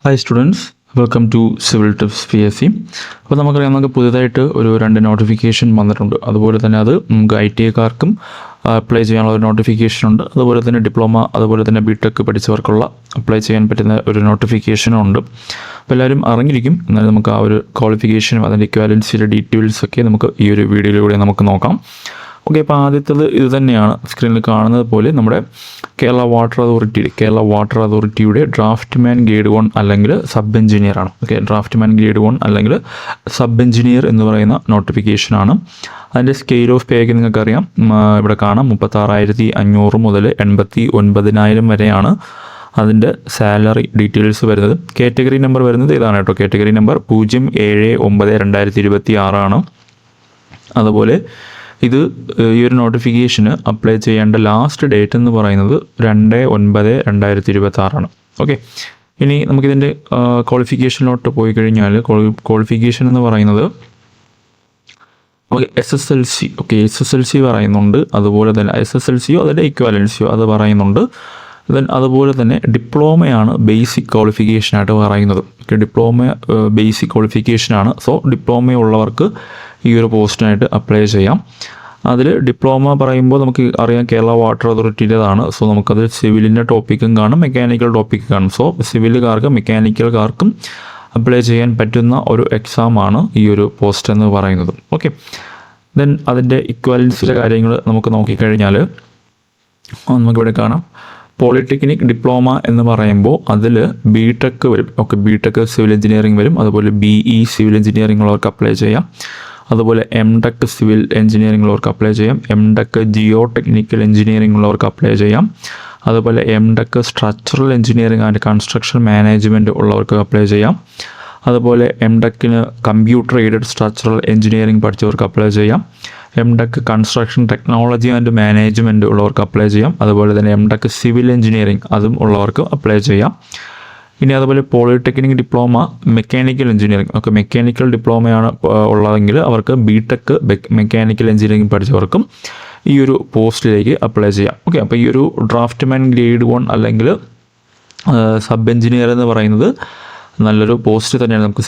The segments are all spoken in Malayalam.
Hi students, welcome to civil tips PSC. അപ്പോൾ നമുക്കറിയാം, നമുക്ക് പുതിയതായിട്ട് ഒരു 2 നോട്ടിഫിക്കേഷൻ വന്നിട്ടുണ്ട്. അതുപോലെ തന്നെ അത് നമുക്ക് ITIക്കാർക്കും അപ്ലൈ ചെയ്യാനുള്ള ഒരു നോട്ടിഫിക്കേഷൻ ഉണ്ട്. അതുപോലെ തന്നെ ഡിപ്ലോമ, അതുപോലെ തന്നെ BTech പഠിച്ചവർക്കുള്ള അപ്ലൈ ചെയ്യാൻ പറ്റുന്ന ഒരു നോട്ടിഫിക്കേഷനും ഉണ്ട്. അപ്പോൾ എല്ലാവരും അറിഞ്ഞിരിക്കും. എന്നാലും നമുക്ക് ആ ഒരു ക്വാളിഫിക്കേഷനും അതിൻ്റെ ഇക്വാലൻസിയുടെ ഡീറ്റെയിൽസൊക്കെ നമുക്ക് ഈ ഒരു വീഡിയോയിലൂടെ നമുക്ക് നോക്കാം. ഓക്കെ, അപ്പോൾ ആദ്യത്തേത് ഇത് തന്നെയാണ്. സ്ക്രീനിൽ കാണുന്നത് പോലെ നമ്മുടെ കേരള വാട്ടർ അതോറിറ്റിയുടെ ഡ്രാഫ്റ്റ്മാൻ ഗ്രേഡ് 1 അല്ലെങ്കിൽ സബ് എഞ്ചിനീയറാണ്. ഓക്കെ, ഡ്രാഫ്റ്റ്മാൻ ഗ്രേഡ് 1 അല്ലെങ്കിൽ സബ് എഞ്ചിനീയർ എന്ന് പറയുന്ന നോട്ടിഫിക്കേഷനാണ്. അതിൻ്റെ സ്കെയിൽ ഓഫ് പേ ഒക്കെ നിങ്ങൾക്കറിയാം, ഇവിടെ കാണാം. 36,500 മുതൽ 89,000 വരെയാണ് അതിൻ്റെ സാലറി ഡീറ്റെയിൽസ് വരുന്നത്. കാറ്റഗറി നമ്പർ വരുന്നത് ഇതാണ് കേട്ടോ. കാറ്റഗറി നമ്പർ 079/2026 ആണ്. അതുപോലെ ഇത് ഈ ഒരു നോട്ടിഫിക്കേഷന് അപ്ലൈ ചെയ്യേണ്ട ലാസ്റ്റ് ഡേറ്റ് എന്ന് പറയുന്നത് 2/9/2026 ആണ്. ഓക്കെ, ഇനി നമുക്കിതിൻ്റെ ക്വാളിഫിക്കേഷനിലോട്ട് പോയി കഴിഞ്ഞാൽ ക്വാളിഫിക്കേഷൻ എന്ന് പറയുന്നത് നമുക്ക് SSLC പറയുന്നുണ്ട്. അതുപോലെ തന്നെ SSLCയോ അതിൻ്റെ ഇക്വാലൻസിയോ അത് പറയുന്നുണ്ട്. അതുപോലെ തന്നെ ഡിപ്ലോമയാണ് ബേസിക് ക്വാളിഫിക്കേഷനായിട്ട് പറയുന്നത്. ഡിപ്ലോമ ബേസിക് ക്വാളിഫിക്കേഷനാണ്. സോ ഡിപ്ലോമയുള്ളവർക്ക് ഈ ഒരു പോസ്റ്റിനായിട്ട് അപ്ലൈ ചെയ്യാം. അതിൽ ഡിപ്ലോമ പറയുമ്പോൾ നമുക്ക് അറിയാം കേരള വാട്ടർ അതോറിറ്റിയുടേതാണ്. സോ നമുക്കത് സിവിലിൻ്റെ ടോപ്പിക്കും കാണും, മെക്കാനിക്കൽ ടോപ്പിക്ക് കാണും. സോ സിവിലുകാർക്കും മെക്കാനിക്കൽകാർക്കും അപ്ലൈ ചെയ്യാൻ പറ്റുന്ന ഒരു എക്സാമാണ് ഈ ഒരു പോസ്റ്റ് എന്ന് പറയുന്നത്. ഓക്കെ, ദെൻ അതിൻ്റെ ഇക്വാലൻസിയുടെ കാര്യങ്ങൾ നമുക്ക് നോക്കിക്കഴിഞ്ഞാൽ നമുക്കിവിടെ കാണാം. പോളിടെക്നിക് ഡിപ്ലോമ എന്ന് പറയുമ്പോൾ അതിൽ BTech വരും. ഓക്കെ, BTech സിവിൽ എഞ്ചിനീയറിംഗ് വരും. അതുപോലെ BE സിവിൽ എഞ്ചിനീയറിംഗ് ഉള്ളവർക്ക് അപ്ലൈ ചെയ്യാം. അതുപോലെ MTech സിവിൽ എഞ്ചിനീയറിംഗ് ഉള്ളവർക്ക് അപ്ലൈ ചെയ്യാം. MTech ജിയോ ടെക്നിക്കൽ എഞ്ചിനീയറിംഗ് ഉള്ളവർക്ക് അപ്ലൈ ചെയ്യാം. അതുപോലെ MTech structural engineering and construction management ഉള്ളവർക്ക് അപ്ലൈ ചെയ്യാം. അതുപോലെ MTechന് കമ്പ്യൂട്ടർ എയ്ഡഡ് സ്ട്രക്ചറൽ എഞ്ചിനീയറിംഗ് പഠിച്ചവർക്ക് അപ്ലൈ ചെയ്യാം. MTech construction technology and management ഉള്ളവർക്ക് അപ്ലൈ ചെയ്യാം. അതുപോലെ തന്നെ MTech സിവിൽ എഞ്ചിനീയറിംഗ് അതും ഉള്ളവർക്ക് അപ്ലൈ ചെയ്യാം. ഇനി അതുപോലെ polytechnic diploma mechanical engineering. Okay, mechanical ഡിപ്ലോമയാണ് ഉള്ളതെങ്കിൽ അവർക്ക് BTech മെക്കാനിക്കൽ എഞ്ചിനീയറിംഗ് പഠിച്ചവർക്കും ഈ ഒരു പോസ്റ്റിലേക്ക് അപ്ലൈ ചെയ്യാം. ഓക്കെ, അപ്പോൾ ഈ ഒരു ഡ്രാഫ്റ്റ്മാൻ ഗ്രേഡ് 1 അല്ലെങ്കിൽ സബ് എഞ്ചിനീയർ എന്ന് പറയുന്നത് നല്ലൊരു പോസ്റ്റ് തന്നെയാണ്. നമുക്ക്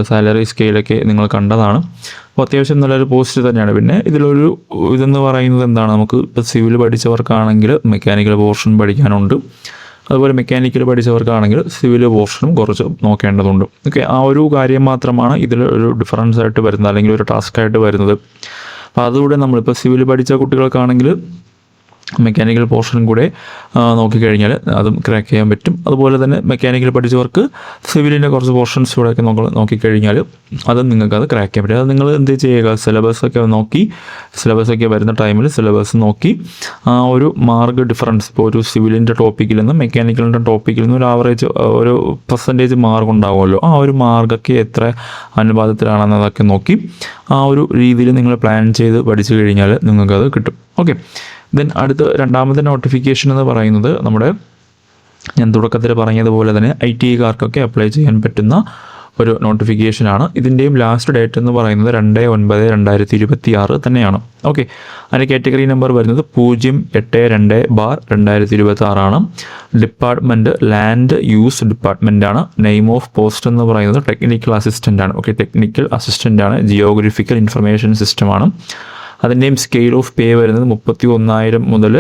സാലറി സ്കെയിലൊക്കെ നിങ്ങൾ കണ്ടതാണ്. അപ്പോൾ അത്യാവശ്യം നല്ലൊരു പോസ്റ്റ് തന്നെയാണ്. പിന്നെ ഇതെന്ന് പറയുന്നത് എന്താണ്, നമുക്ക് ഇപ്പോൾ സിവിൽ പഠിച്ചവർക്കാണെങ്കിൽ മെക്കാനിക്കൽ പോർഷൻ പഠിക്കാനുണ്ട്. അതുപോലെ മെക്കാനിക്കൽ പഠിച്ചവർക്കാണെങ്കിൽ സിവിൽ പോർഷനും കുറച്ച് നോക്കേണ്ടതുണ്ട്. ഓക്കെ, ആ ഒരു കാര്യം മാത്രമാണ് ഇതിൽ ഒരു ഡിഫറൻസ് ആയിട്ട് വരുന്നത്, അല്ലെങ്കിൽ ഒരു ടാസ്ക് ആയിട്ട് വരുന്നത്. അപ്പോൾ അതുകൂടെ നമ്മളിപ്പോൾ സിവിൽ പഠിച്ച കുട്ടികൾക്കാണെങ്കിൽ മെക്കാനിക്കൽ പോർഷനും കൂടെ നോക്കിക്കഴിഞ്ഞാൽ അതും ക്രാക്ക് ചെയ്യാൻ പറ്റും. അതുപോലെ തന്നെ മെക്കാനിക്കൽ പഠിച്ചവർക്ക് സിവിലിൻ്റെ കുറച്ച് പോർഷൻസ് കൂടെയൊക്കെ നോക്കിക്കഴിഞ്ഞാൽ അതും നിങ്ങൾക്കത് ക്രാക്ക് ചെയ്യാൻ പറ്റും. അത് നിങ്ങൾ എന്ത് ചെയ്യുക, സിലബസൊക്കെ വരുന്ന ടൈമിൽ സിലബസ് നോക്കി ആ ഒരു മാർക്ക് ഡിഫറൻസ്, ഇപ്പോൾ ഒരു സിവിലിൻ്റെ ടോപ്പിക്കിൽ നിന്നും മെക്കാനിക്കലിൻ്റെ ടോപ്പിക്കിൽ നിന്നും ഒരു ആവറേജ് ഒരു പെർസെൻറ്റേജ് മാർക്ക് ഉണ്ടാവുമല്ലോ, ആ ഒരു മാർക്കൊക്കെ എത്ര അനുപാതത്തിലാണെന്നതൊക്കെ നോക്കി ആ ഒരു രീതിയിൽ നിങ്ങൾ പ്ലാൻ ചെയ്ത് പഠിച്ചു കഴിഞ്ഞാൽ നിങ്ങൾക്കത് കിട്ടും. ഓക്കെ, ദെൻ അടുത്ത രണ്ടാമത്തെ നോട്ടിഫിക്കേഷൻ എന്ന് പറയുന്നത് ഞാൻ തുടക്കത്തിൽ പറഞ്ഞതുപോലെ തന്നെ ITIക്കാർക്കൊക്കെ അപ്ലൈ ചെയ്യാൻ പറ്റുന്ന ഒരു നോട്ടിഫിക്കേഷനാണ്. ഇതിൻ്റെയും ലാസ്റ്റ് ഡേറ്റ് എന്ന് പറയുന്നത് 2/9/2026 തന്നെയാണ്. ഓക്കെ, അതിൻ്റെ കാറ്റഗറി നമ്പർ വരുന്നത് 082/2026 ആണ്. ഡിപ്പാർട്ട്മെൻറ്റ് ലാൻഡ് യൂസ് ഡിപ്പാർട്ട്മെൻ്റ് ആണ്. നെയിം ഓഫ് പോസ്റ്റ് എന്ന് പറയുന്നത് ടെക്നിക്കൽ അസിസ്റ്റൻ്റ് ആണ്. ഓക്കെ, ടെക്നിക്കൽ അസിസ്റ്റൻ്റ് ആണ്. ജിയോഗ്രഫിക്കൽ ഇൻഫർമേഷൻ സിസ്റ്റമാണ്. അതിൻ്റെയും സ്കെയിൽ ഓഫ് പേ വരുന്നത് 31,000 മുതൽ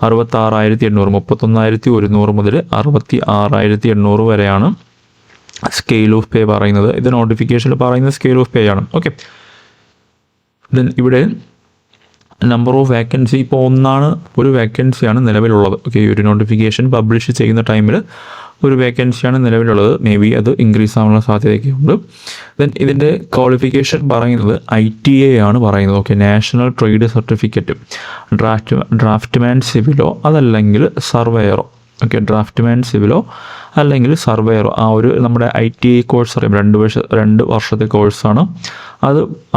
66,800, 31,100 മുതൽ 66,800 വരെയാണ് സ്കെയിൽ ഓഫ് പേ പറയുന്നത്. ഇത് നോട്ടിഫിക്കേഷനിൽ പറയുന്ന സ്കെയിൽ ഓഫ് പേ ആണ്. ഓക്കെ, ദെൻ ഇവിടെ നമ്പർ ഓഫ് വേക്കൻസി ഇപ്പോൾ ഒരു വേക്കൻസിയാണ് നിലവിലുള്ളത്. ഓക്കെ, ഈ ഒരു നോട്ടിഫിക്കേഷൻ പബ്ലിഷ് ചെയ്യുന്ന ടൈമിൽ ഒരു വേക്കൻസിയാണ് നിലവിലുള്ളത്. മേ ബി അത് ഇൻക്രീസ് ആവാനുള്ള സാധ്യതയൊക്കെ ഉണ്ട്. ദെൻ ഇതിൻ്റെ ക്വാളിഫിക്കേഷൻ പറയുന്നത് ITI ആണ് പറയുന്നത്. Okay, national trade certificate, draftsman സിവിലോ അതല്ലെങ്കിൽ സർവേയറോ. ഓക്കെ, ഡ്രാഫ്റ്റ്മാൻ സിവിലോ അല്ലെങ്കിൽ സർവേയറോ, ആ ഒരു നമ്മുടെ ITI കോഴ്സ് അറിയാം, 2 വർഷത്തെ കോഴ്സാണ്.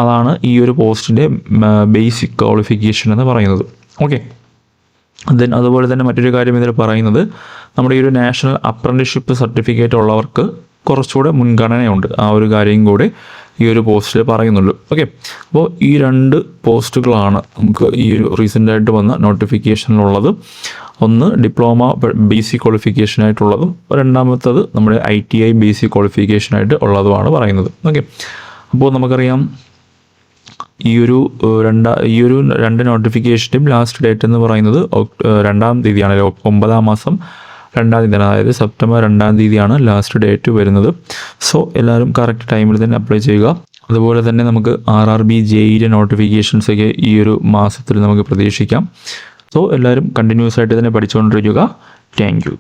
അതാണ് ഈ ഒരു പോസ്റ്റിൻ്റെ ബേസിക് ക്വാളിഫിക്കേഷൻ എന്ന് പറയുന്നത്. ഓക്കെ, ദെൻ അതുപോലെ തന്നെ മറ്റൊരു കാര്യം ഇതിൽ പറയുന്നത് നമ്മുടെ ഈ ഒരു നാഷണൽ അപ്രന്റീസ്ഷിപ്പ് സർട്ടിഫിക്കറ്റ് ഉള്ളവർക്ക് കുറച്ചുകൂടെ മുൻഗണനയുണ്ട്. ആ ഒരു കാര്യം കൂടി ഈ ഒരു പോസ്റ്റിൽ പറയുന്നുള്ളൂ. ഓക്കെ, അപ്പോൾ ഈ 2 പോസ്റ്റുകളാണ് നമുക്ക് ഈ ഒരു റീസെൻ്റായിട്ട് വന്ന നോട്ടിഫിക്കേഷനിലുള്ളത്. ഒന്ന് ഡിപ്ലോമ ബേസിക് ക്വാളിഫിക്കേഷനായിട്ടുള്ളതും രണ്ടാമത്തത് നമ്മുടെ ITI ബേസിക് ക്വാളിഫിക്കേഷനായിട്ട് ഉള്ളതുമാണ് പറയുന്നത്. ഓക്കെ, അപ്പോൾ നമുക്കറിയാം ഈ ഒരു 2 നോട്ടിഫിക്കേഷൻ്റെയും ലാസ്റ്റ് ഡേറ്റ് എന്ന് പറയുന്നത് 2-ാം തീയതിയാണ്. 9-ാം മാസം 2-ാം തീയതിയാണ്, അതായത് സെപ്റ്റംബർ 2-ാം തീയതിയാണ് ലാസ്റ്റ് ഡേറ്റ് വരുന്നത്. സോ എല്ലാവരും കറക്റ്റ് ടൈമിൽ തന്നെ അപ്ലൈ ചെയ്യുക. അതുപോലെ തന്നെ നമുക്ക് RRB JEE നോട്ടിഫിക്കേഷൻസൊക്കെ ഈ ഒരു മാസത്തിൽ നമുക്ക് പ്രതീക്ഷിക്കാം. സോ എല്ലാവരും കണ്ടിന്യൂസ് ആയിട്ട് തന്നെ പഠിച്ചുകൊണ്ടിരിക്കുക. Thank you.